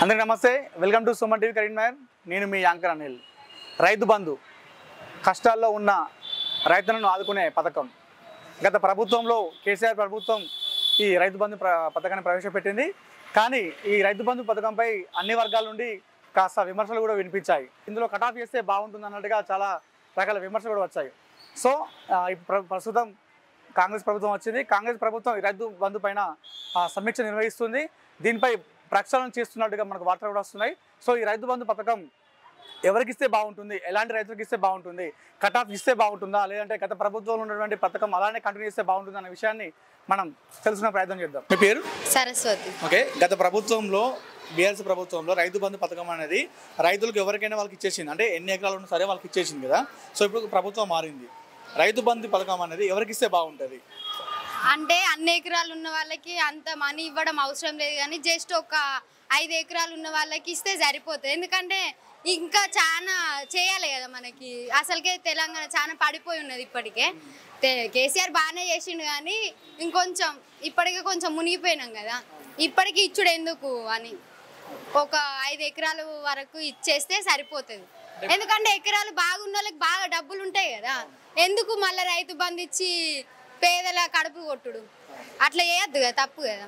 అందరికీ నమస్తే, welcome to Suman TV Karimnagar. నేను మీ యాంకర్ అనిల్. రైతు బంధు కష్టాల్లో ఉన్న రైతులను ఆదుకునే పథకం. గత ప్రభుత్వంలో కేసీఆర్ ప్రభుత్వం ఈ రైతు బంధు పథకాన్ని ప్రవేశపెట్టింది. కానీ ఈ రైతు బంధు పథకంపై అన్ని వర్గాల నుండి కాస్త విమర్శలు కూడా వినిపించాయి. ఇందులో కటాఫ్ చేస్తే బాగుంటుంది అన్నట్టుగా చాలా రకాల విమర్శలు కూడా వచ్చాయి. సో ప్రస్తుతం కాంగ్రెస్ ప్రభుత్వం వచ్చింది. కాంగ్రెస్ ప్రభుత్వం ఈ రైతు బంధు పైన సమీక్ష నిర్వహిస్తుంది. దీనిపై ప్రక్షాళన చేస్తున్నట్టుగా మనకు వార్తలు కూడా వస్తున్నాయి. సో ఈ రైతు బంధు పథకం ఎవరికి ఇస్తే బాగుంటుంది, ఎలాంటి రైతులకు ఇస్తే బాగుంటుంది, కటాఫ్ ఇస్తే బాగుంటుందా, లేదంటే గత ప్రభుత్వంలో ఉన్నటువంటి పథకం అలానే కంటిన్యూ చేస్తే బాగుంటుంది అనే విషయాన్ని మనం తెలుసుకునే ప్రయత్నం చేద్దాం. మీ పేరు? సరస్వతి. ఓకే, గత ప్రభుత్వంలో బీఆర్ఎస్ ప్రభుత్వంలో రైతు బంధు పథకం అనేది రైతులకు ఎవరికైనా వాళ్ళకి ఇచ్చేసింది, అంటే ఎన్ని ఎకరాలు ఉన్నా సరే వాళ్ళకి ఇచ్చేసింది కదా. సో ఇప్పుడు ప్రభుత్వం మారింది. రైతు బంధు పథకం అనేది ఎవరికి ఇస్తే బాగుంటుంది? అంటే అన్ని ఎకరాలు ఉన్న వాళ్ళకి అంత మనీ ఇవ్వడం అవసరం లేదు, కానీ జస్ట్ ఒక 5 ఎకరాలు ఉన్న వాళ్ళకి ఇస్తే సరిపోతుంది. ఎందుకంటే ఇంకా చాలా చేయాలి కదా మనకి. అసలుకే తెలంగాణ చాలా పడిపోయి ఉన్నది. ఇప్పటికే కేసీఆర్ బాగానే చేసిండు, కానీ ఇంకొంచెం ఇప్పటికే కొంచెం మునిగిపోయినాం కదా. ఇప్పటికి ఇచ్చుడు ఎందుకు అని ఒక 5 ఎకరాల వరకు ఇచ్చేస్తే సరిపోతుంది. ఎందుకంటే ఎకరాలు బాగున్న వాళ్ళకి బాగా డబ్బులు ఉంటాయి కదా. ఎందుకు మళ్ళీ రైతు బంధు ఇచ్చి పేదల కడుపు కొట్టుడు? అట్లా చేయొద్దు కదా, తప్పు కదా.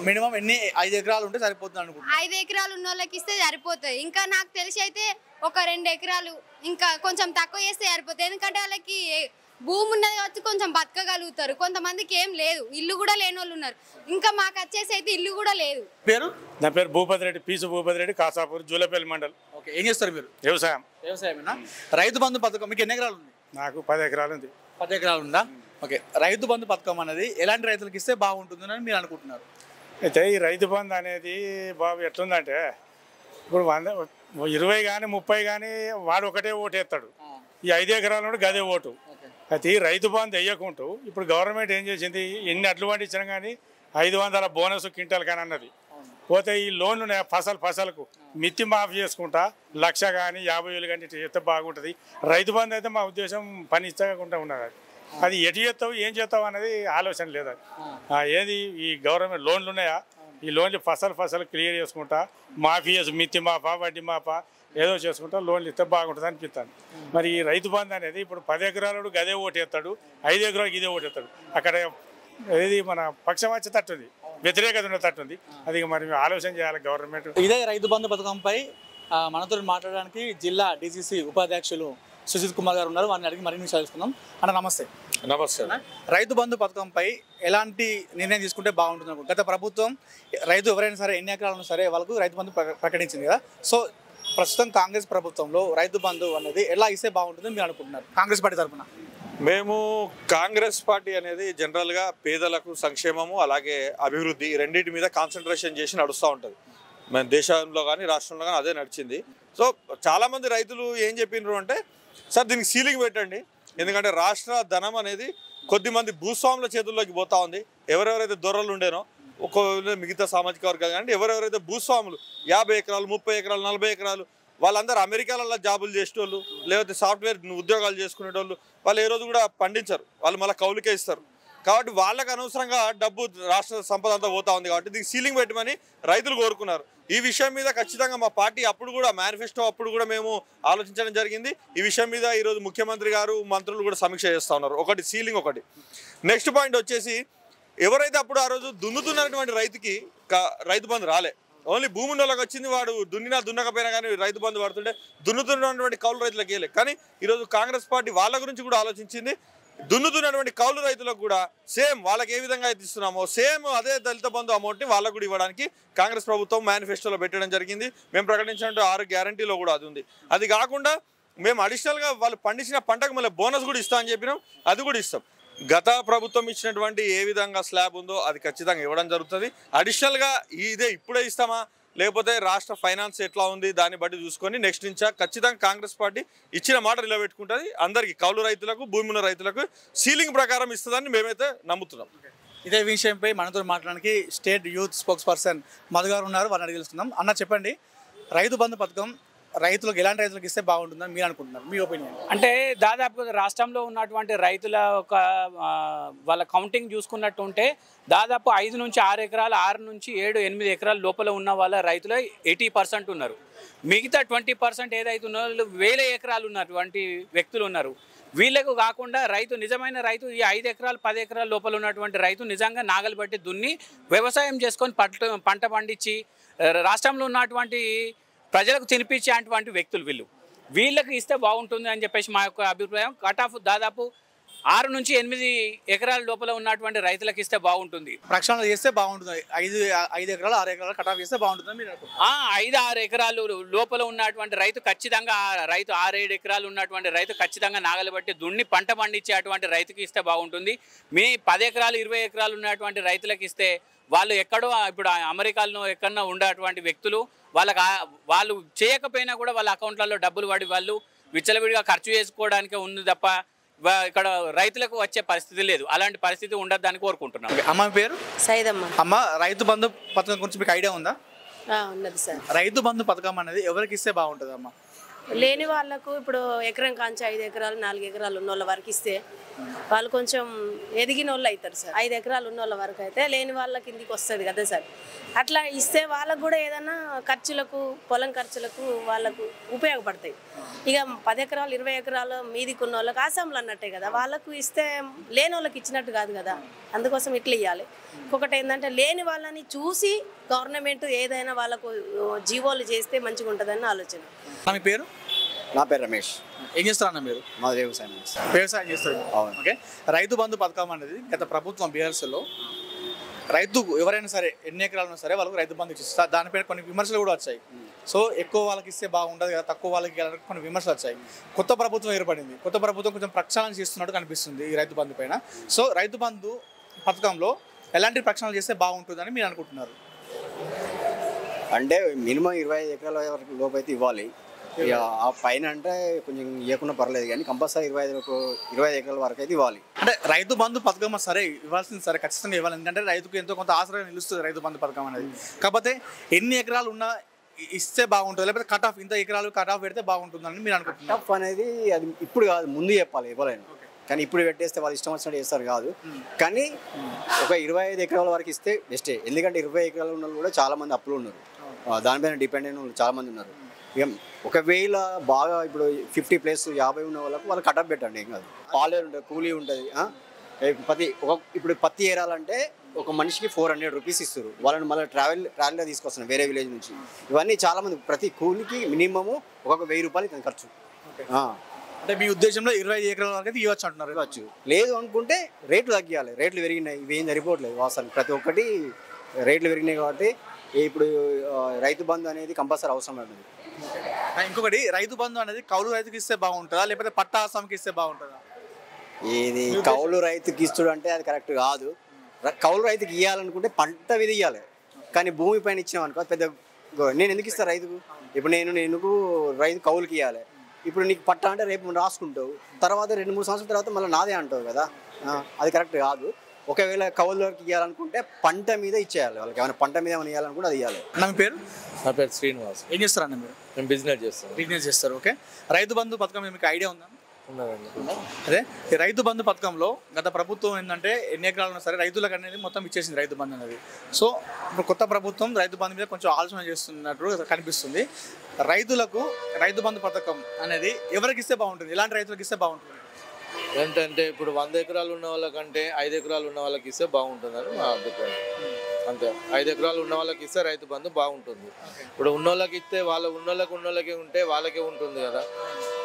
మినిమం ఎన్ని 5 ఎకరాలు ఉంటే సరిపోతుంది అనుకుంటా. 5 ఎకరాలు ఉన్న వాళ్ళకి ఇస్తే సరిపోతుంది. ఇంకా నాకు తెలిసి అయితే ఒక 2 ఎకరాలు ఇంకా కొంచెం తక్కువ చేస్తే సరిపోతుంది. ఎందుకంటే వాళ్ళకి భూమి ఉన్నది వచ్చి కొంచెం బతకగలుగుతారు. కొంతమందికి ఏం లేదు, ఇల్లు కూడా లేని వాళ్ళు ఉన్నారు. ఇంకా మాకు వచ్చేసి అయితే ఇల్లు కూడా లేదు. పేరు? నా పేరు భూపతి రెడ్డి, పీసు భూపతి రెడ్డి, కాసాపూర్, జూలపల్లి మండల్. ఓకే, ఏం చేస్తారు మీరు? వ్యవసాయం. వ్యవసాయమేనా? రైతు బంధు పథకం మీకు ఎన్ని ఎకరాలు ఉంది? నాకు 10 ఎకరాలు ఉంది. 10 ఎకరాలు ఉందా? ఓకే, రైతు బంధు పథకం అనేది ఎలాంటి రైతులకు ఇస్తే బాగుంటుందని మీరు అనుకుంటున్నారు? అయితే ఈ రైతు బంధు అనేది బాబు ఎట్లుందంటే, ఇప్పుడు 20 కానీ 30 కానీ వాడు ఒకటే ఓటు వేస్తాడు. ఈ 5 ఎకరాలు గదే ఓటు. అయితే ఈ రైతు బంధు వేయకుంటూ ఇప్పుడు గవర్నమెంట్ ఏం చేసింది, ఎన్ని అడ్లు పండించినా కానీ 500 బోనస్ క్వింటల్ కానీ అన్నది. పోతే ఈ లోన్లు ఫసలకు మిత్తి మాఫీ చేసుకుంటా 1,00,000 కానీ 50,000 కానీ చేస్తే బాగుంటుంది. రైతు బంధు అయితే మా ఉద్దేశం పని ఇచ్చకుండా ఉన్నది. అది ఎటు చేస్తావు, ఏం చేస్తావు అనేది ఆలోచన లేదు. అది ఏది ఈ గవర్నమెంట్ లోన్లు ఉన్నాయా, ఈ లోన్లు ఫసలు క్లియర్ చేసుకుంటా మాఫీ చేసి మిత్తి మాఫా వడ్డీ మాఫా ఏదో చేసుకుంటా లోన్లు ఇస్తే బాగుంటుంది అనిపిస్తాను. మరి ఈ రైతు బంధు అనేది ఇప్పుడు 10 ఎకరాలు గదే ఓటు వేస్తాడు, 5 ఎకరాలకు ఇదే ఓటు వేస్తాడు. అక్కడ ఏది మన పక్షం వచ్చే తట్టుంది, వ్యతిరేకత ఉన్న తట్టుంది. అది మరి ఆలోచన చేయాలి గవర్నమెంట్. ఇదే రైతు బంధు పథకంపై మనతో మాట్లాడడానికి జిల్లా DCC ఉపాధ్యక్షులు సుజిత్ కుమార్ గారు ఉన్నారు. వారిని అడిగి మరిన్ని తెలుసుకుందాం. అన్న నమస్తే. నమస్తే. రైతు బంధు పథకంపై ఎలాంటి నిర్ణయం తీసుకుంటే బాగుంటుంది అనుకుంటున్నారు? గత ప్రభుత్వం రైతు ఎవరైనా సరే ఎన్ని ఎకరాలు ఉన్నా సరే వాళ్ళకు రైతు బంధు ప్రకటించింది కదా. సో ప్రస్తుతం కాంగ్రెస్ ప్రభుత్వంలో రైతు బంధు అనేది ఎలా ఇస్తే బాగుంటుందని మీరు అనుకుంటున్నారు కాంగ్రెస్ పార్టీ తరఫున? మేము కాంగ్రెస్ పార్టీ అనేది జనరల్గా పేదలకు సంక్షేమము అలాగే అభివృద్ధి రెండింటి మీద కాన్సన్ట్రేషన్ చేసి నడుస్తూ ఉంటుంది. మన దేశంలో కానీ రాష్ట్రంలో కానీ అదే నడిచింది. సో చాలామంది రైతులు ఏం చెప్పినారు అంటే, సార్ దీనికి సీలింగ్ పెట్టండి, ఎందుకంటే రాష్ట్ర ధనం అనేది కొద్దిమంది భూస్వాముల చేతుల్లోకి పోతా ఉంది. ఎవరెవరైతే దొరలు ఉండేనో ఒక మిగతా సామాజిక వర్గాలు కానీ ఎవరెవరైతే భూస్వాములు 50 ఎకరాలు 30 ఎకరాలు 40 ఎకరాలు వాళ్ళందరూ అమెరికాలలో జాబులు చేసేటోళ్ళు, లేకపోతే సాఫ్ట్వేర్ ఉద్యోగాలు చేసుకునేటోళ్ళు, వాళ్ళు ఏ రోజు కూడా పండించరు, వాళ్ళు మళ్ళీ కౌలుకే ఇస్తారు. కాబట్టి వాళ్ళకి అనవసరంగా డబ్బు రాష్ట్ర సంపద అంతా పోతా ఉంది. కాబట్టి దీనికి సీలింగ్ పెట్టమని రైతులు కోరుకున్నారు. ఈ విషయం మీద ఖచ్చితంగా మా పార్టీ అప్పుడు కూడా మేనిఫెస్టో అప్పుడు కూడా మేము ఆలోచించడం జరిగింది. ఈ విషయం మీద ఈరోజు ముఖ్యమంత్రి గారు మంత్రులు కూడా సమీక్ష చేస్తూ ఉన్నారు. ఒకటి సీలింగ్, ఒకటి నెక్స్ట్ పాయింట్ వచ్చేసి ఎవరైతే అప్పుడు ఆ రోజు దున్నుతున్నటువంటి రైతుకి రైతు బంధు రాలే, ఓన్లీ భూమి ఉన్నోళ్ళకి వచ్చింది. వాడు దున్నినా దున్నకపోయినా కానీ రైతు బంధు పడుతుంటే దున్నుతున్నటువంటి కౌలు రైతులకు వేయలే. కానీ ఈరోజు కాంగ్రెస్ పార్టీ వాళ్ళ గురించి కూడా ఆలోచించింది. దున్నుతున్నటువంటి కౌలు రైతులకు కూడా సేమ్ వాళ్ళకి ఏ విధంగా అయితే ఇస్తున్నామో సేమ్ అదే దళిత బంధు అమౌంట్ని వాళ్ళకు కూడా ఇవ్వడానికి కాంగ్రెస్ ప్రభుత్వం మేనిఫెస్టోలో పెట్టడం జరిగింది. మేము ప్రకటించినట్టు 6 గ్యారంటీలో కూడా అది ఉంది. అది కాకుండా మేము అడిషనల్గా వాళ్ళు పండించిన పంటకు మళ్ళీ బోనస్ కూడా ఇస్తామని చెప్పినాం, అది కూడా ఇస్తాం. గత ప్రభుత్వం ఇచ్చినటువంటి ఏ విధంగా స్లాబ్ ఉందో అది ఖచ్చితంగా ఇవ్వడం జరుగుతుంది. అడిషనల్గా ఇదే ఇప్పుడే ఇస్తామా, లేకపోతే రాష్ట్ర ఫైనాన్స్ ఎట్లా ఉంది దాన్ని బట్టి చూసుకొని నెక్స్ట్ నుంచా ఖచ్చితంగా కాంగ్రెస్ పార్టీ ఇచ్చిన మాట నిలబెట్టుకుంటుంది. అందరికీ కౌలు రైతులకు భూమి ఉన్న రైతులకు సీలింగ్ ప్రకారం ఇస్తుందని మేమైతే నమ్ముతున్నాం. ఇదే విషయంపై మనతో మాట్లాడడానికి state youth spokes person Madhu గారు ఉన్నారు. వారిని అడిగి తెలుస్తున్నాం. అన్న చెప్పండి, రైతు బంధు పథకం రైతులకు ఎలాంటి రైతులకు ఇస్తే బాగుంటుందని మీరు అనుకుంటున్నారు, మీ ఒపీనియన్? అంటే దాదాపుగా రాష్ట్రంలో ఉన్నటువంటి రైతుల ఒక వాళ్ళ కౌంటింగ్ చూసుకున్నట్టు ఉంటే దాదాపు 5 నుంచి 6 ఎకరాలు, 6 నుంచి 7, 8 ఎకరాల లోపల ఉన్న వాళ్ళ రైతులు 80% ఉన్నారు. మిగతా 20% ఏదైతే ఉన్నారో 1000 ఎకరాలు ఉన్నటువంటి వ్యక్తులు ఉన్నారు. వీళ్ళకు కాకుండా నిజమైన రైతు ఈ 5 ఎకరాలు 10 ఎకరాల లోపల ఉన్నటువంటి రైతు నిజంగా నాగలి బట్టి దున్ని వ్యవసాయం చేసుకొని పంట పండించి రాష్ట్రంలో ఉన్నటువంటి ప్రజలకు తినిపించేటువంటి వ్యక్తులు వీళ్ళకి ఇస్తే బాగుంటుంది అని చెప్పేసి మా యొక్క అభిప్రాయం. కట్ ఆఫ్ దాదాపు 6 నుంచి 8 ఎకరాల లోపల ఉన్నటువంటి రైతులకు ఇస్తే బాగుంటుంది. ప్రక్షాళన చేస్తే బాగుంటుంది. 5 ఎకరాలు 6 ఎకరాలు కటాఫ్ చేస్తే బాగుంటుంది మీరు అనుకుంటున్నారు? 5-6 ఎకరాలు లోపల ఉన్నటువంటి రైతు ఖచ్చితంగా 6-7 ఎకరాలు ఉన్నటువంటి రైతు ఖచ్చితంగా నాగలి బట్టి దున్ని పంట పండించేటువంటి రైతుకి ఇస్తే బాగుంటుంది. మీ 10 ఎకరాలు 20 ఎకరాలు ఉన్నటువంటి రైతులకు ఇస్తే వాళ్ళు ఎక్కడో ఇప్పుడు అమెరికాలో ఎక్కడో ఉండేటువంటి వ్యక్తులు వాళ్ళు చేయకపోయినా కూడా వాళ్ళ అకౌంట్లలో డబ్బులు పడి వాళ్ళు విచ్చలవిడిగా ఖర్చు చేసుకోవడానికే ఉంది తప్ప ఇక్కడ రైతులకు వచ్చే పరిస్థితి లేదు. అలాంటి పరిస్థితి ఉండద్దని కోరుకుంటున్నాం. అమ్మ పేరు సైదమ్మ. అమ్మ, రైతు బంధు పథకం గురించి మీకు ఐడియా ఉందా? ఉన్నది సార్. రైతు బంధు పథకం అనేది ఎవరికి ఇస్తే బాగుంటుంది అమ్మ? లేని వాళ్ళకు ఇప్పుడు ఎకరం కాంచి 5 ఎకరాలు 4 ఎకరాలు ఉన్న వాళ్ళ వరకు ఇస్తే వాళ్ళు కొంచెం ఎదిగిన వాళ్ళు అవుతారు సార్. 5 ఎకరాలు ఉన్న వాళ్ళ వరకు అయితే లేని వాళ్ళకి కిందికి వస్తుంది కదా సార్. అట్లా ఇస్తే వాళ్ళకు కూడా ఏదైనా ఖర్చులకు, పొలం ఖర్చులకు వాళ్ళకు ఉపయోగపడతాయి. ఇక 10 ఎకరాలు 20 ఎకరాలు మీదికి ఉన్న వాళ్ళకి ఆసాములు అన్నట్టే కదా, వాళ్ళకు ఇస్తే లేని వాళ్ళకి ఇచ్చినట్టు కాదు కదా. అందుకోసం ఇట్లా ఇవ్వాలి. ఇంకొకటి ఏంటంటే లేని వాళ్ళని చూసి గవర్నమెంట్ ఏదైనా వాళ్ళకు జీవోలు చేస్తే మంచిగా ఉంటుందని ఆలోచన. మీ పేరు? నా పేరు రమేష్. ఏం చేస్తారన్న మీరు? మా వ్యవసాయం వ్యవసాయం చేస్తారు. ఓకే. రైతు బంధు పథకం అనేది గత ప్రభుత్వం బీఆర్ఎస్లో రైతు ఎవరైనా సరే ఎన్ని ఎకరాలు ఉన్నా సరే వాళ్ళకి రైతు బంధు ఇస్తారు. దానిపైన కొన్ని విమర్శలు కూడా వచ్చాయి. సో ఎక్కువ వాళ్ళకి ఇస్తే బాగుంటుంది కదా, తక్కువ వాళ్ళకి కొన్ని విమర్శలు వచ్చాయి. కొత్త ప్రభుత్వం ఏర్పడింది. కొత్త ప్రభుత్వం కొంచెం ప్రక్షాళన చేస్తున్నట్టు కనిపిస్తుంది ఈ రైతు బంధు పైన. సో రైతు బంధు పథకంలో ఎలాంటి ప్రక్షాళన చేస్తే బాగుంటుందని మీరు అనుకుంటున్నారు? అంటే మినిమం 25 ఎకరాల వరకు లోపు అయితే ఇవ్వాలి. ఇక ఆ పైన అంటే కొంచెం ఇవ్వకుండా పర్లేదు, కానీ కంపల్సరీ 25 ఎకరాల వరకు అయితే ఇవ్వాలి. అంటే రైతు బంధు పథకం సరే ఇవ్వాల్సింది సరే, ఖచ్చితంగా ఇవ్వాలి. ఎందుకంటే రైతుకు ఎంతో కొంత ఆసరా నిలుస్తుంది రైతు బంధు పథకం అనేది. కాకపోతే ఎన్ని ఎకరాలు ఉన్నా ఇస్తే బాగుంటుంది, లేకపోతే కట్ ఆఫ్ ఇంత ఎకరాలు కట్ ఆఫ్ పెడితే బాగుంటుందని మీరు అనుకుంటున్నారు? కట్ ఆఫ్ అనేది అది ఇప్పుడు కాదు, ముందు చెప్పాలి ఇవ్వలేను. కానీ ఇప్పుడు పెట్టేస్తే వాళ్ళు ఇష్టం వచ్చినట్టు చేస్తారు కాదు. కానీ ఒక 25 ఎకరాల వరకు ఇస్తే బెస్టే. ఎందుకంటే 20 ఎకరాలు ఉన్న వాళ్ళు కూడా చాలామంది అప్పులు ఉన్నారు, దానిపైన డిపెండ్ అయిన వాళ్ళు చాలామంది ఉన్నారు. ఇక ఒకవేళ బాగా ఇప్పుడు 50+ 50 ఉన్న వాళ్ళు కటప్ పెట్టండి, ఏం కాదు. పాలే ఉంటుంది, కూలీ ఉంటుంది. ఇప్పుడు పత్తి ఏరాలంటే ఒక మనిషికి 400 రూపీస్ ఇస్తారు. వాళ్ళని మళ్ళీ ట్రావెల్లో తీసుకొస్తున్నారు వేరే విలేజ్ నుంచి. ఇవన్నీ చాలామంది ప్రతి కూలికి మినిమము ఒక 1000 రూపాయలు ఇతను ఖర్చు. అంటే మీ ఉద్దేశంలో 25 ఎకరాల వరకు అయితే ఇవ్వచ్చు అంటున్నారు? ఇవ్వచ్చు. లేదు అనుకుంటే రేట్లు తగ్గియాలి. రేట్లు పెరిగినాయి, ఇవేం సరిపోవట్లేదు వాస్తవానికి. ప్రతి ఒక్కటి రేట్లు పెరిగినాయి కాబట్టి ఇప్పుడు రైతు బంధు అనేది కంపల్సరీ అవసరం అనేది. ఇంకొకటి, రైతు బంధు అనేది కౌలు రైతుకి ఇస్తే బాగుంటుందా, లేకపోతే పట్టా ఆసాంకి ఇస్తే బాగుంటుందా? ఇది కౌలు రైతుకి ఇస్తుడు అంటే అది కరెక్ట్ కాదు. కౌలు రైతుకి ఇవ్వాలనుకుంటే పంట మీద ఇవ్వాలి, కానీ భూమి పైన ఇచ్చినాం అనుకో పెద్ద. నేను ఎందుకు ఇస్తాను రైతుకు? ఇప్పుడు నేను రైతు కౌలుకి ఇవ్వాలి. ఇప్పుడు నీకు పట్టా అంటే రేపు రాసుకుంటావు, తర్వాత 2-3 సంవత్సరాల తర్వాత మళ్ళీ నాదే అంటావు కదా. అది కరెక్ట్ కాదు. ఒకవేళ కౌలుకి ఇవ్వాలనుకుంటే పంట మీద ఇచ్చేయాలి. వాళ్ళకి ఏమైనా పంట మీద ఏమైనా ఇవ్వాలనుకుంటే అది ఇవ్వాలి. నా పేరు? నా పేరు శ్రీనివాస్. ఏం చేస్తారన్న మీరు? నేను బిజినెస్ చేస్తాను. ఓకే. రైతు బంధు పథకం మీద మీకు ఐడియా ఉందా? ఉన్నదండి. అదే ఈ రైతు బంధు పథకంలో గత ప్రభుత్వం ఏంటంటే ఎన్ని ఎకరాలు ఉన్నా సరే రైతులకు అనేది మొత్తం ఇచ్చేసింది రైతు బంధు అనేది. సో ఇప్పుడు కొత్త ప్రభుత్వం రైతు బంధు మీద కొంచెం ఆలోచన చేస్తున్నట్టు కనిపిస్తుంది. రైతులకు రైతు బంధు పథకం అనేది ఎవరికి ఇస్తే బాగుంటుంది, ఎలాంటి రైతులకు ఇస్తే బాగుంటుంది? ఏంటంటే ఇప్పుడు 100 ఎకరాలు ఉన్న వాళ్ళకంటే 5 ఎకరాలు ఉన్న వాళ్ళకి ఇస్తే బాగుంటుందని మా అభిప్రాయం. అంతే. 5 ఎకరాలు ఉన్న వాళ్ళకి ఇస్తే రైతు బంధు బాగుంటుంది. ఇప్పుడు ఉన్నోళ్ళకి ఇస్తే ఉన్నోళ్ళకి ఉంటే వాళ్ళకే ఉంటుంది కదా,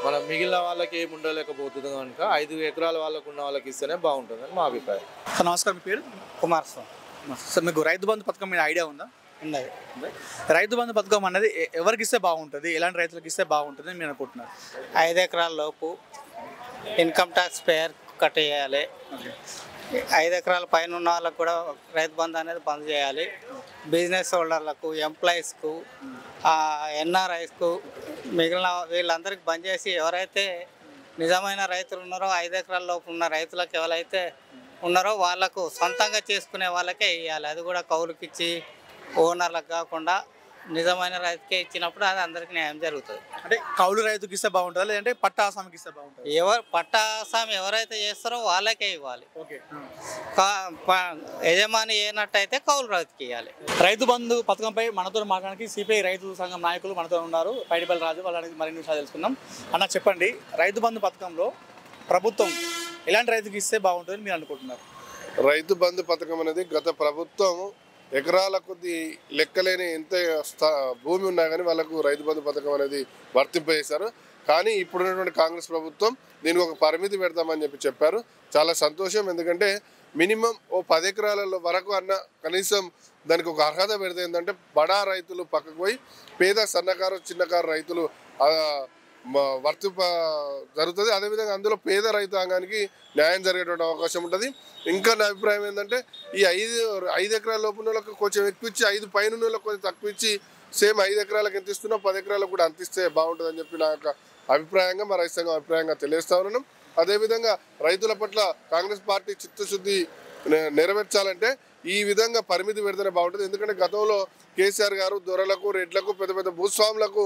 మన మిగిలిన వాళ్ళకి ఏమి ఉండలేకపోతుంది కనుక 5 ఎకరాల వాళ్ళకు ఉన్న వాళ్ళకి ఇస్తేనే బాగుంటుందని మా అభిప్రాయం. నమస్కారం, మీ పేరు? కుమార్ సార్. సార్, మీకు రైతు బంధు పథకం మీద ఐడియా ఉందా? ఉన్నది. రైతు బంధు పథకం అనేది ఎవరికి ఇస్తే బాగుంటుంది, ఎలాంటి రైతులకు ఇస్తే బాగుంటుంది అని మీరు అనుకుంటున్నారు? 5 ఎకరాల లోపు ఇన్కమ్ ట్యాక్స్ పేర్ కట్టేయాలి. 5 ఎకరాల పైన ఉన్న వాళ్ళకు కూడా రైతు బంధు అనేది బంద్ చేయాలి. బిజినెస్ హోల్డర్లకు, ఎంప్లాయీస్కు, ఎన్ఆర్ఐస్కు, మిగిలిన వీళ్ళందరికీ బంద్ చేసి ఎవరైతే నిజమైన రైతులు ఉన్నారో 5 ఎకరాల లోపు ఉన్న రైతులకు ఎవరైతే ఉన్నారో వాళ్ళకు సొంతంగా చేసుకునే వాళ్ళకే ఇవ్వాలి. అది కూడా కౌలుకిచ్చి ఓనర్లకు కాకుండా నిజమైన రైతుకే ఇచ్చినప్పుడు అది అందరికీ న్యాయం జరుగుతుంది. అంటే కౌలు రైతుకి ఇస్తే బాగుంటుందా లేదంటే పట్టా ఆసామికి ఇస్తే బాగుంటుంది? పట్టా ఆసామి ఎవరైతే చేస్తారో వాళ్ళకే ఇవ్వాలి. ఓకే. యజమాని అయినట్టయితే కౌలు రైతుకి ఇవ్వాలి. రైతు బంధు పథకంపై మనతో మాట్లాడడానికి సిపిఐ రైతు సంఘం నాయకులు మనతో ఉన్నారు. పైడిపల్లి రాజు, వాళ్ళని మరిన్ని విషయాలు తెలుసుకుందాం. అన్న చెప్పండి, రైతు బంధు పథకంలో ప్రభుత్వం ఎలాంటి రైతుకి ఇస్తే బాగుంటుందని మీరు అనుకుంటున్నారు? రైతు బంధు పథకం అనేది గత ప్రభుత్వం ఎకరాల కొద్ది లెక్కలేని ఎంత భూమి ఉన్నా కానీ వాళ్ళకు రైతు బంధు పథకం అనేది వర్తింపజేశారు. కానీ ఇప్పుడున్నటువంటి కాంగ్రెస్ ప్రభుత్వం దీనికి ఒక పరిమితి పెడతామని చెప్పారు. చాలా సంతోషం. ఎందుకంటే మినిమం ఓ 10 ఎకరాల వరకు అన్న కనీసం దానికి ఒక అర్హత పెడితే ఏంటంటే బడా రైతులు పక్కకు పోయి పేద సన్నకారు చిన్నకారు రైతులు వర్తింప జరుగుతుంది. అదేవిధంగా అందులో పేద రైతాంగానికి న్యాయం జరిగేటువంటి అవకాశం ఉంటుంది. ఇంకా నా అభిప్రాయం ఏంటంటే ఈ 5 ఎకరాల లోపు వాళ్ళకు కొంచెం ఎక్కువ ఇచ్చి 5 పైన వాళ్ళకి కొంచెం తక్కువ ఇచ్చి సేమ్ 5 ఎకరాలకు ఎంత ఇస్తున్నా 10 ఎకరాలకు కూడా అంతిస్తే బాగుంటుందని చెప్పి నా యొక్క అభిప్రాయంగా మా రైతు సంఘం అభిప్రాయంగా తెలియజేస్తా ఉన్నాను. అదేవిధంగా రైతుల పట్ల కాంగ్రెస్ పార్టీ చిత్తశుద్ధి నెరవేర్చాలంటే ఈ విధంగా పరిమితి పెడితేనే బాగుంటుంది. ఎందుకంటే గతంలో కేసీఆర్ గారు దొరలకు రెడ్లకు పెద్ద పెద్ద భూస్వాములకు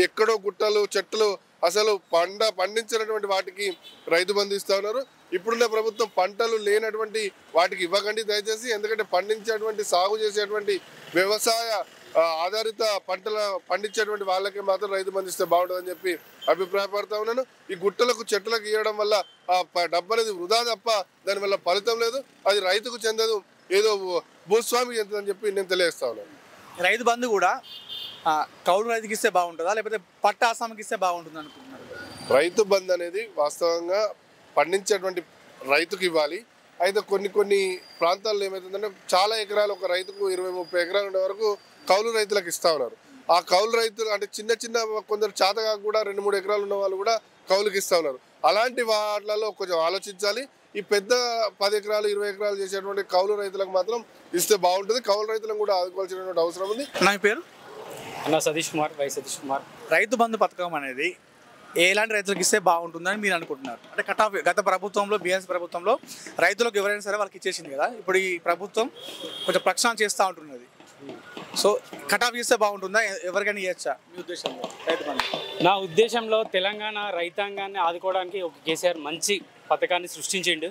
ఎక్కడో గుట్టలు చెట్లు అసలు పండించినటువంటి వాటికి రైతు బంధు ఇస్తూ ఉన్నారు. ఇప్పుడున్న ప్రభుత్వం పంటలు లేనటువంటి వాటికి ఇవ్వకండి దయచేసి. ఎందుకంటే పండించేటువంటి సాగు చేసేటువంటి వ్యవసాయ ఆధారిత పండించేటువంటి వాళ్ళకి మాత్రం రైతు బంధు ఇస్తే బాగుంటుందని చెప్పి అభిప్రాయపడతా ఉన్నాను. ఈ గుట్టలకు చెట్లకు ఇవ్వడం వల్ల ఆ డబ్బు అనేది వృధా తప్ప దానివల్ల ఫలితం లేదు. అది రైతుకు చెందదు, ఏదో భూస్వామికి చెందదని చెప్పి నేను తెలియజేస్తా ఉన్నాను. రైతు బంధు కూడా కౌలు రైతుకి ఇస్తే బాగుంటుందా లేకపోతే పట్టా ఆసామికి ఇస్తే బాగుంటుంది అనుకుంటున్నారు? రైతు బంధు అనేది వాస్తవంగా పండించేటువంటి రైతుకి ఇవ్వాలి. అయితే కొన్ని ప్రాంతాల్లో ఏమవుతుందంటే చాలా ఎకరాలు ఒక రైతుకు 20-30 ఎకరాలు ఉండే వరకు కౌలు రైతులకు ఇస్తా ఉన్నారు. ఆ కౌలు రైతులు అంటే చిన్న కొందరు చేతగా కూడా 2-3 ఎకరాలు ఉన్న వాళ్ళు కూడా కౌలుకి ఇస్తా ఉన్నారు. అలాంటి వాటిలలో కొంచెం ఆలోచించాలి. ఈ పెద్ద 10 ఎకరాలు 20 ఎకరాలు చేసేటువంటి కౌలు రైతులకు మాత్రం ఇస్తే బాగుంటుంది. కౌలు రైతులను కూడా ఆదుకోవాల్సినటువంటి అవసరం ఉంది. నా పేరు అన్న సతీష్ కుమార్, వై సతీష్ కుమార్. రైతు బంధు పథకం అనేది ఎలాంటి రైతులకు ఇస్తే బాగుంటుందని మీరు అనుకుంటున్నారు? అంటే కటాఫ్ గత ప్రభుత్వంలో బీఆర్ఎస్ ప్రభుత్వంలో రైతులకు ఎవరైనా సరే వాళ్ళకి ఇచ్చేసింది కదా, ఇప్పుడు ఈ ప్రభుత్వం కొంచెం ప్రక్షాళన చేస్తూ ఉంటున్నది. సో కటాఫ్ చేస్తే బాగుంటుందా, ఎవరికైనా ఇవ్వచ్చా మీ ఉద్దేశంలో రైతు బంధు? నా ఉద్దేశంలో తెలంగాణ రైతాంగాన్ని ఆదుకోవడానికి ఒక కేసీఆర్ మంచి పథకాన్ని సృష్టించిండు.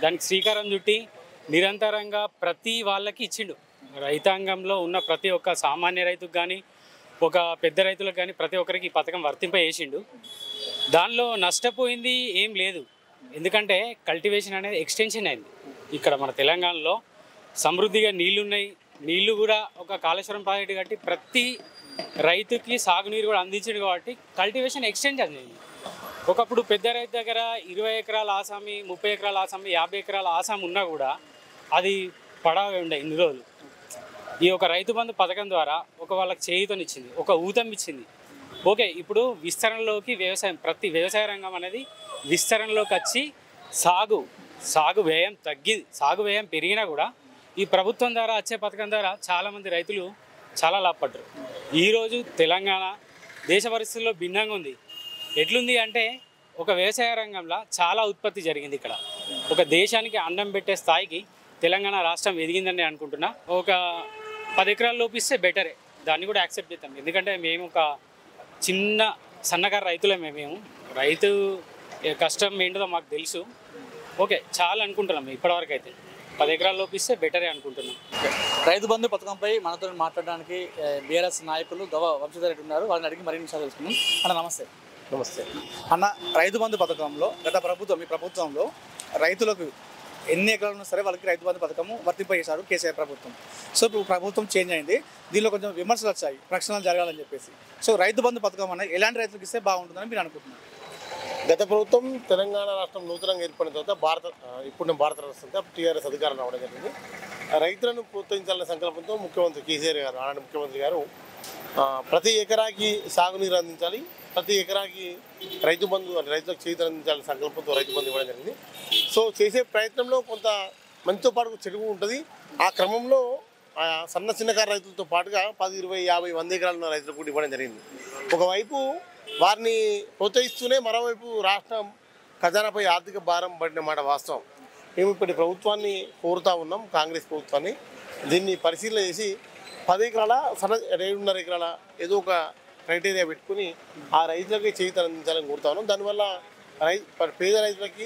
దానికి శ్రీకారం చుట్టి నిరంతరంగా ప్రతి వాళ్ళకి ఇచ్చిండు. రైతాంగంలో ఉన్న ప్రతి ఒక్క సామాన్య రైతుకు కానీ ఒక పెద్ద రైతులకు కానీ ప్రతి ఒక్కరికి ఈ పథకం వర్తింపజేసిండు. దానిలో నష్టపోయింది ఏం లేదు. ఎందుకంటే కల్టివేషన్ అనేది ఎక్స్టెన్షన్ అయింది. ఇక్కడ మన తెలంగాణలో సమృద్ధిగా నీళ్లున్నాయి. నీళ్లు కూడా ఒక కాళేశ్వరం ప్రాజెక్టు కట్టి ప్రతి రైతుకి సాగునీరు కూడా అందించింది కాబట్టి కల్టివేషన్ ఎక్స్టెండ్ అయింది. ఒకప్పుడు పెద్ద రైతు దగ్గర 20 ఎకరాల ఆసామి, 30 ఎకరాల ఆసామి, 50 ఎకరాల ఆసామి ఉన్నా కూడా అది పడవ ఉండే ఇన్ని రోజులు. ఈ ఒక రైతు బంధు పథకం ద్వారా ఒక వాళ్ళకి చేయూతనిచ్చింది, ఒక ఊతం ఇచ్చింది. ఓకే, ఇప్పుడు విస్తరణలోకి ప్రతి వ్యవసాయ రంగం అనేది విస్తరణలోకి వచ్చి సాగు వ్యయం పెరిగినా కూడా ఈ ప్రభుత్వం ద్వారా వచ్చే పథకం ద్వారా చాలామంది రైతులు చాలా లాభపడ్డారు. ఈరోజు తెలంగాణ దేశ పరిస్థితుల్లో భిన్నంగా ఉంది. ఎట్లుంది అంటే ఒక వ్యవసాయ రంగంలో చాలా ఉత్పత్తి జరిగింది. ఇక్కడ ఒక దేశానికి అన్నం పెట్టే స్థాయికి తెలంగాణ రాష్ట్రం ఎదిగిందని అనుకుంటున్నా. ఒక 10 ఎకరాల లోపు ఇస్తే బెటరే, దాన్ని కూడా యాక్సెప్ట్ చేస్తాం. ఎందుకంటే మేము ఒక చిన్న సన్నకారు రైతులమే. మేము రైతు కష్టం ఏంటో మాకు తెలుసు. ఓకే, చాలా అనుకుంటున్నాం. ఇప్పటివరకు అయితే 10 ఎకరాల లోపు ఇస్తే బెటరే అనుకుంటున్నాం. రైతు బంధు పథకంపై మనతో మాట్లాడడానికి బీఆర్ఎస్ నాయకులు వంశధర్ రెడ్డి ఉన్నారు. వాళ్ళని అడిగి మరిన్ని విషయాలు తెలుసుకున్నాం. అన్న నమస్తే. నమస్తే అన్న, రైతు బంధు పథకంలో గత ప్రభుత్వం మీ ప్రభుత్వంలో రైతులకు ఎన్ని ఎకరాలు ఉన్నా సరే వాళ్ళకి రైతు బంధు పథకము వర్తింపజేశారు కేసీఆర్ ప్రభుత్వం. సో ఇప్పుడు ప్రభుత్వం చేంజ్ అయింది, దీనిలో కొంచెం విమర్శలు వచ్చాయి, ప్రక్షాళన జరగాలని చెప్పేసి. సో రైతు బంధు పథకం అనేది ఎలాంటి రైతులకు ఇస్తే బాగుంటుందని మీరు అనుకుంటున్నారు? గత ప్రభుత్వం తెలంగాణ రాష్ట్రం నూతనంగా ఏర్పడిన తర్వాత ఇప్పుడు భారత రాష్ట్రం టీఆర్ఎస్ అధికారం రావడం జరిగింది. రైతులను ప్రోత్సహించాలనే సంకల్పంతో ముఖ్యమంత్రి కేసీఆర్ గారు, ఆనాటి ముఖ్యమంత్రి గారు ప్రతి ఎకరాకి సాగునీరు అందించాలి, ప్రతి ఎకరాకి రైతు బంధు అంటే రైతులకు చేతులు అందించాలనే సంకల్పంతో రైతు బంధు ఇవ్వడం జరిగింది. సో చేసే ప్రయత్నంలో కొంత మంచితో పాటు చెడుగు ఉంటుంది. ఆ క్రమంలో సన్న చిన్నకారు రైతులతో పాటుగా 10, 20, 50, 100 ఎకరాలు ఉన్న రైతులకు కూడా ఇవ్వడం జరిగింది. ఒకవైపు వారిని ప్రోత్సహిస్తూనే మరోవైపు రాష్ట్రం ఖజానాపై ఆర్థిక భారం పడిన మాట వాస్తవం. మేము ఇప్పటి ప్రభుత్వాన్ని కోరుతూ ఉన్నాం, కాంగ్రెస్ ప్రభుత్వాన్ని దీన్ని పరిశీలన చేసి 10 ఎకరాల 2.5 ఎకరాల ఏదో ఒక క్రైటీరియా పెట్టుకుని ఆ రైతులకి చేయూత అందించాలని కోరుతాను. దానివల్ల పేద రైతులకి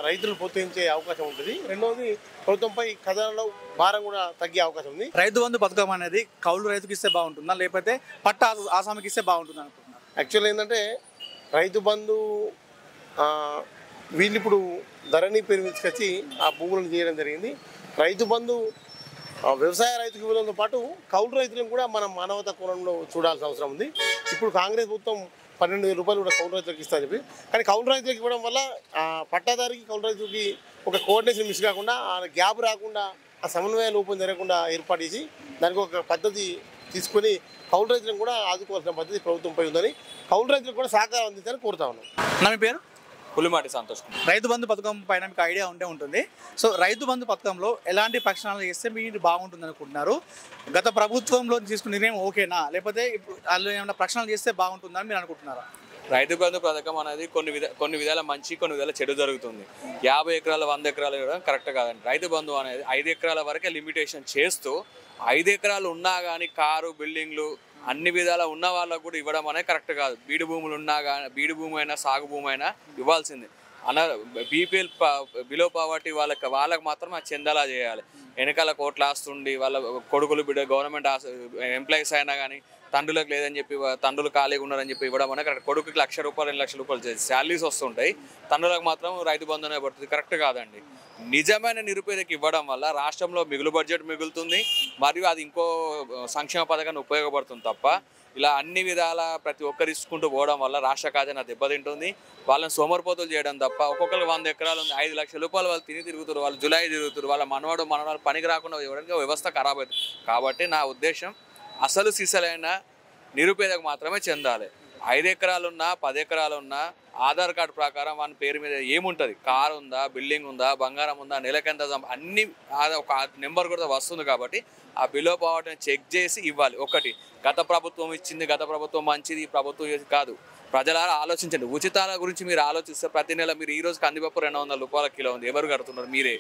రైతులు ప్రోత్సహించే అవకాశం ఉంటుంది. రెండవది ప్రభుత్వంపై ఖజానాలో భారం కూడా తగ్గే అవకాశం ఉంది. రైతు బంధు పథకం అనేది కౌలు రైతుకి ఇస్తే బాగుంటుందా, లేకపోతే పట్ట ఆసామికి ఇస్తే బాగుంటుందా అనుకుంటున్నారు? యాక్చువల్ ఏంటంటే రైతు బంధు వీళ్ళు ఇప్పుడు ధరణి పేరు తీసుకొచ్చి ఆ భూములను చేయడం జరిగింది. రైతు బంధు వ్యవసాయ రైతుకు ఇవ్వడంతో పాటు కౌలు రైతులను కూడా మనం మానవతా కోణంలో చూడాల్సిన అవసరం ఉంది. ఇప్పుడు కాంగ్రెస్ ప్రభుత్వం 12,000 రూపాయలు కూడా కౌలు రైతులకు ఇస్తా చెప్పి, కానీ కౌలు రైతులకు ఇవ్వడం వల్ల పట్టాదారికి కౌలు రైతుకి ఒక కోఆర్డినేషన్ మిస్ కాకుండా, ఆ గ్యాప్ రాకుండా, ఆ సమన్వయ లోపం జరగకుండా ఏర్పాటు చేసి దానికి ఒక పద్ధతి తీసుకొని కౌలు రైతులను కూడా ఆదుకోవాల్సిన పద్ధతి ప్రభుత్వంపై ఉందని, కౌలు రైతులకు కూడా సహకారం అందించాలని కోరుతా ఉన్నాం. నా మీ పేరు? పులిమాటి సంతోష్. రైతు బంధు పథకం పైన మీకు ఐడియా ఉంటుంది. సో రైతు బంధు పథకంలో ఎలాంటి ప్రక్షాళనలు చేస్తే మీరు బాగుంటుంది అనుకుంటున్నారు? గత ప్రభుత్వంలో తీసుకున్న నిర్ణయం ఓకేనా, లేకపోతే ఇప్పుడు వాళ్ళు ఏమైనా ప్రక్షాళన చేస్తే బాగుంటుందని మీరు అనుకుంటున్నారా? రైతు బంధు పథకం అనేది కొన్ని విధాల మంచి, కొన్ని విధాల చెడు జరుగుతుంది. 50 ఎకరాలు 100 ఎకరాలు ఇవ్వడం కరెక్ట్ కాదండి. రైతు బంధు అనేది 5 ఎకరాల వరకే లిమిటేషన్ చేస్తూ 5 ఎకరాలు ఉన్నా కానీ కారు, బిల్డింగ్లు అన్ని విధాలా ఉన్న వాళ్ళకు కూడా ఇవ్వడం అనేది కరెక్ట్ కాదు. బీడు భూములు ఉన్నా కానీ, బీడు భూమి అయినా సాగు భూమి అయినా ఇవ్వాల్సింది. బీపీఎల్ బిలో పావర్టీ వాళ్ళకి మాత్రం అది చెందాలా చేయాలి. వెనకాల కోట్ల ఆస్తుండి వాళ్ళ కొడుకులు బిడ్డ గవర్నమెంట్ ఎంప్లాయీస్ అయినా కానీ తండ్రులకు లేదని చెప్పి తండ్రులు ఖాళీగా ఉన్నారని చెప్పి ఇవ్వడం అనేది కరెక్ట్. కొడుకుకి ₹1,00,000 ₹2,00,000 శాలరీస్ వస్తుంటాయి, తండ్రులకు మాత్రం రైతు బంధునే పడుతుంది. కరెక్ట్ కాదండి. నిజమైన నిరుపేదకి ఇవ్వడం వల్ల రాష్ట్రంలో మిగులు బడ్జెట్ మిగులుతుంది, మరియు అది ఇంకో సంక్షేమ పథకాన్ని ఉపయోగపడుతుంది తప్ప ఇలా అన్ని విధాల ప్రతి ఒక్కరు ఇసుకుంటూ పోవడం వల్ల రాష్ట్ర ఖజానా దెబ్బతింటుంది. వాళ్ళని సోమరిపోతులు చేయడం తప్ప, ఒక్కొక్కరికి 100 ఎకరాలు ఉంది, ₹5,00,000 వాళ్ళు తిరుగుతారు, వాళ్ళు జులై తిరుగుతారు, వాళ్ళ మనవాళ్ళు పనికి రాకుండా ఇవ్వడానికి వ్యవస్థ ఖరాబ్ అవుతుంది. కాబట్టి నా ఉద్దేశం అసలు సిసలైన నిరుపేదకు మాత్రమే చెందాలి. 5 ఎకరాలున్నా 10 ఎకరాలున్నా ఆధార్ కార్డు ప్రకారం వాని పేరు మీద ఏముంటుంది, కారు ఉందా, బిల్డింగ్ ఉందా, బంగారం ఉందా, నెలకెంత అన్ని ఒక నెంబర్ కూడా వస్తుంది. కాబట్టి ఆ బిలో పావర్టీని చెక్ చేసి ఇవ్వాలి. ఒకటి గత ప్రభుత్వం ఇచ్చింది, గత ప్రభుత్వం మంచిది, ఈ ప్రభుత్వం కాదు. ప్రజలారా ఆలోచించండి. ఉచితాల గురించి మీరు ఆలోచిస్తే ప్రతి నెల మీరు ఈరోజు కందిపప్పు ₹200 కిలో ఉంది, ఎవరు కడుతున్నారు? మీరే.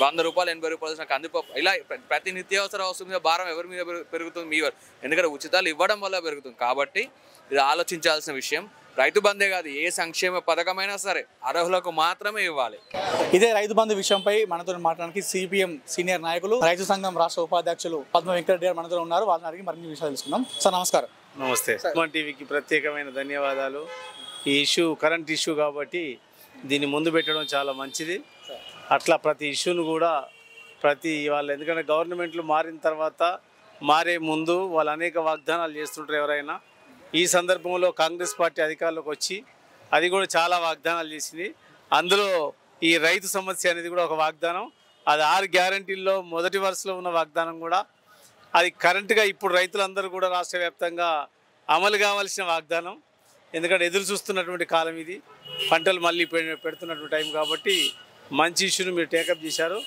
₹100 ₹80 కందిపప్పు, ఇలా ప్రతి నిత్యావసర వస్తువు మీద భారం ఎవరి మీద పెరుగుతుంది? మీ ఎందుకంటే ఉచితాలు ఇవ్వడం వల్ల పెరుగుతుంది. కాబట్టి ఇది ఆలోచించాల్సిన విషయం. రైతు బంధే కాదు, ఏ సంక్షేమ పథకమైనా సరే అర్హులకు మాత్రమే ఇవ్వాలి. ఇదే రైతు బంధు విషయంపై మనతో మాట్లాడడానికి సిపిఎం సీనియర్ నాయకులు, రైతు సంఘం రాష్ట్ర ఉపాధ్యక్షులు పద్మ వెంకటరెడ్డి గారు మనతో ఉన్నారు. వాళ్ళని అడిగి మరిన్ని విషయాలు తెలుసుకుందాం. సార్ నమస్కారం. నమస్తే. సుమన్ టీవీకి ప్రత్యేకమైన ధన్యవాదాలు. ఈ ఇష్యూ కరెంట్ ఇష్యూ కాబట్టి దీన్ని ముందు పెట్టడం చాలా మంచిది. అట్లా ప్రతి ఇష్యూను కూడా వాళ్ళు ఎందుకంటే గవర్నమెంట్లు మారిన తర్వాత మారే ముందు వాళ్ళు అనేక వాగ్దానాలు చేస్తుంటారు ఎవరైనా. ఈ సందర్భంలో కాంగ్రెస్ పార్టీ అధికారంలోకి వచ్చి అది కూడా చాలా వాగ్దానాలు చేసింది. అందులో ఈ రైతు సమస్య అనేది కూడా ఒక వాగ్దానం. అది 6 గ్యారంటీల్లో మొదటి వరుసలో ఉన్న వాగ్దానం కూడా అది కరెంట్గా ఇప్పుడు రైతులందరూ కూడా రాష్ట్ర వ్యాప్తంగా అమలు కావాల్సిన వాగ్దానం. ఎందుకంటే ఎదురు చూస్తున్నటువంటి కాలం ఇది, పంటలు మళ్ళీ పెడుతున్నటువంటి టైం కాబట్టి మంచి ఇష్యూను మీరు టేకప్ చేశారు.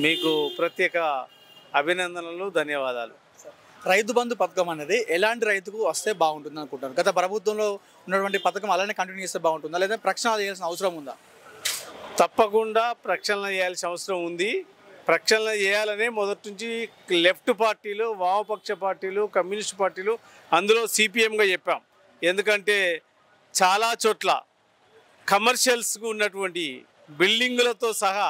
మీకు ప్రత్యేక అభినందనలు, ధన్యవాదాలు. రైతు బంధు పథకం అనేది ఎలాంటి రైతుకు వస్తే బాగుంటుంది అనుకుంటారు? గత ప్రభుత్వంలో ఉన్నటువంటి పథకం అలానే కంటిన్యూ చేస్తే బాగుంటుందా, లేదా ప్రక్షాళన చేయాల్సిన అవసరం ఉందా? తప్పకుండా ప్రక్షాళన చేయాల్సిన అవసరం ఉంది. ప్రక్షాళన చేయాలనే మొదటి నుంచి లెఫ్ట్ పార్టీలు, వామపక్ష పార్టీలు, కమ్యూనిస్ట్ పార్టీలు, అందులో సిపిఎంగా చెప్పాం. ఎందుకంటే చాలా చోట్ల కమర్షియల్స్కు ఉన్నటువంటి బిల్డింగులతో సహా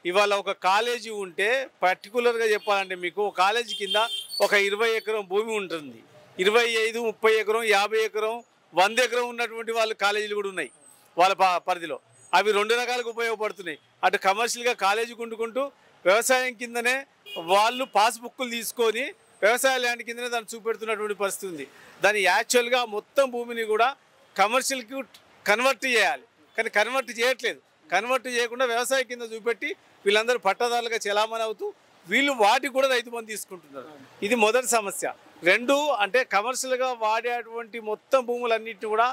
ఇవాళ ఒక కాలేజీ ఉంటే పర్టికులర్గా చెప్పాలంటే మీకు కాలేజీ కింద ఒక 20 ఎకరం భూమి ఉంటుంది. 25, 30 ఎకరం, 50 ఎకరం, 100 ఎకరం ఉన్నటువంటి వాళ్ళు కాలేజీలు కూడా ఉన్నాయి వాళ్ళ పరిధిలో. అవి 2 రకాలకు ఉపయోగపడుతున్నాయి. అటు కమర్షియల్గా కాలేజీ కుంటుకుంటూ వ్యవసాయం కిందనే వాళ్ళు పాస్బుక్లు తీసుకొని వ్యవసాయ ల్యాండ్ కిందనే దాన్ని చూపెడుతున్నటువంటి పరిస్థితి ఉంది. దాన్ని యాక్చువల్గా మొత్తం భూమిని కూడా కమర్షియల్కి కన్వర్ట్ చేయాలి, కానీ కన్వర్ట్ చేయట్లేదు. కన్వర్ట్ చేయకుండా వ్యవసాయ కింద చూపెట్టి వీళ్ళందరూ పట్టదారులుగా చెలామణి అవుతూ వీళ్ళు వాటికి కూడా రైతు బంధు తీసుకుంటున్నారు. ఇది మొదటి సమస్య. 2 అంటే కమర్షియల్గా వాడేటువంటి మొత్తం భూములన్నింటినీ కూడా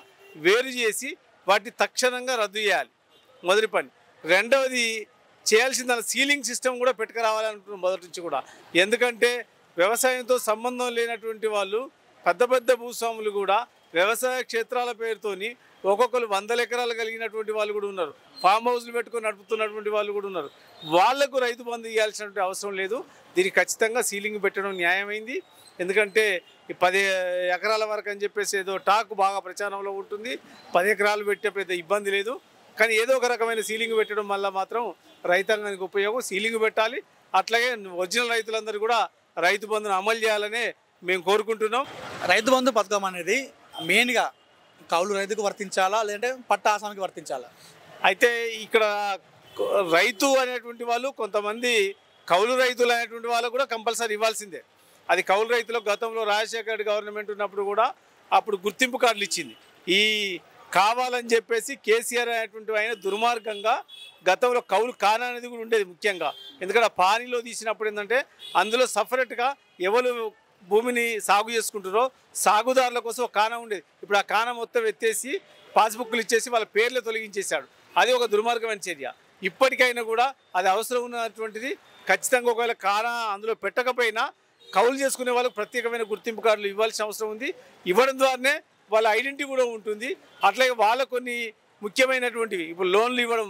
వేరు చేసి వాటిని తక్షణంగా రద్దు చేయాలి, మొదటి పని. రెండవది చేయాల్సిన సీలింగ్ సిస్టమ్ కూడా పెట్టుకురావాలనుకుంటున్నాం మొదటి నుంచి కూడా. ఎందుకంటే వ్యవసాయంతో సంబంధం లేనటువంటి వాళ్ళు పెద్ద పెద్ద భూస్వాములు కూడా వ్యవసాయ క్షేత్రాల పేరుతోని ఒక్కొక్కరు 100 ఎకరాలు కలిగినటువంటి వాళ్ళు కూడా ఉన్నారు. ఫామ్ హౌస్లు పెట్టుకొని నడుపుతున్నటువంటి వాళ్ళు కూడా ఉన్నారు. వాళ్లకు రైతు బంధు ఇవ్వాల్సినటువంటి అవసరం లేదు. దీనికి ఖచ్చితంగా సీలింగ్ పెట్టడం న్యాయమైంది. ఎందుకంటే ఈ 10 ఎకరాల వరకు అని చెప్పేసి ఏదో టాక్ బాగా ప్రచారంలో ఉంటుంది. 10 ఎకరాలు పెట్టే పెద్ద ఇబ్బంది లేదు. కానీ ఏదో ఒక రకమైన సీలింగ్ పెట్టడం వల్ల మాత్రం రైతాంగానికి ఉపయోగం. సీలింగ్ పెట్టాలి. అట్లాగే ఒరిజినల్ రైతులందరూ కూడా రైతు బంధును అమలు చేయాలని మేము కోరుకుంటున్నాం. రైతు బంధు పథకం అనేది మెయిన్గా కౌలు రైతుకు వర్తించాలా లేదంటే పట్ట ఆసామికి వర్తించాలా? అయితే ఇక్కడ రైతు అనేటువంటి వాళ్ళు కొంతమంది కౌలు రైతులు అనేటువంటి వాళ్ళకు కూడా కంపల్సరీ ఇవ్వాల్సిందే. అది కౌలు రైతులకు గతంలో రాజశేఖర రెడ్డి గవర్నమెంట్ ఉన్నప్పుడు కూడా అప్పుడు గుర్తింపు కార్డులు ఇచ్చింది. ఈ కావాలని చెప్పేసి కేసీఆర్ అనేటువంటి ఆయన దుర్మార్గంగా గతంలో కౌలు కానా అనేది కూడా ఉండేది ముఖ్యంగా. ఎందుకంటే పానీలో తీసినప్పుడు ఏంటంటే అందులో సపరేట్గా ఎవరు భూమిని సాగు చేసుకుంటారో సాగుదారుల కోసం ఒక కానా ఉండేది. ఇప్పుడు ఆ కానా మొత్తం ఎత్తేసి పాస్బుక్లు ఇచ్చేసి వాళ్ళ పేర్లు తొలగించేశాడు. అది ఒక దుర్మార్గమైన చర్య. ఇప్పటికైనా కూడా అది అవసరం ఉన్నటువంటిది. ఖచ్చితంగా ఒకవేళ కానా అందులో పెట్టకపోయినా కౌలు చేసుకునే వాళ్ళకి ప్రత్యేకమైన గుర్తింపు కార్డులు ఇవ్వాల్సిన అవసరం ఉంది. ఇవ్వడం ద్వారానే వాళ్ళ ఐడెంటిటీ కూడా ఉంటుంది. అట్లాగే వాళ్ళ కొన్ని ముఖ్యమైనటువంటివి ఇప్పుడు లోన్లు ఇవ్వడం,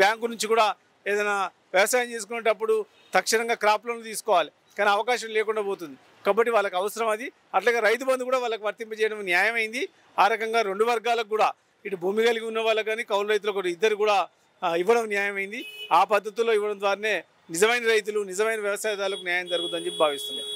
బ్యాంకు నుంచి కూడా ఏదైనా వ్యవసాయం చేసుకునేటప్పుడు తక్షణంగా క్రాప్ లోన్లు తీసుకోవాలి. కానీ అవకాశం లేకుండా పోతుంది. కాబట్టి వాళ్ళకి అవసరం అది. అట్లాగే రైతు బంధు కూడా వాళ్ళకి వర్తింపజేయడం న్యాయమైంది. ఆ రకంగా 2 వర్గాలకు కూడా ఇటు భూమి కలిగి ఉన్న వాళ్ళకి కానీ కౌలు రైతులకు కూడా ఇద్దరు కూడా ఇవ్వడం న్యాయమైంది. ఆ పద్ధతుల్లో ఇవ్వడం ద్వారానే నిజమైన రైతులు నిజమైన వ్యవసాయదారులకు న్యాయం జరుగుతుందని చెప్పి భావిస్తున్నాను.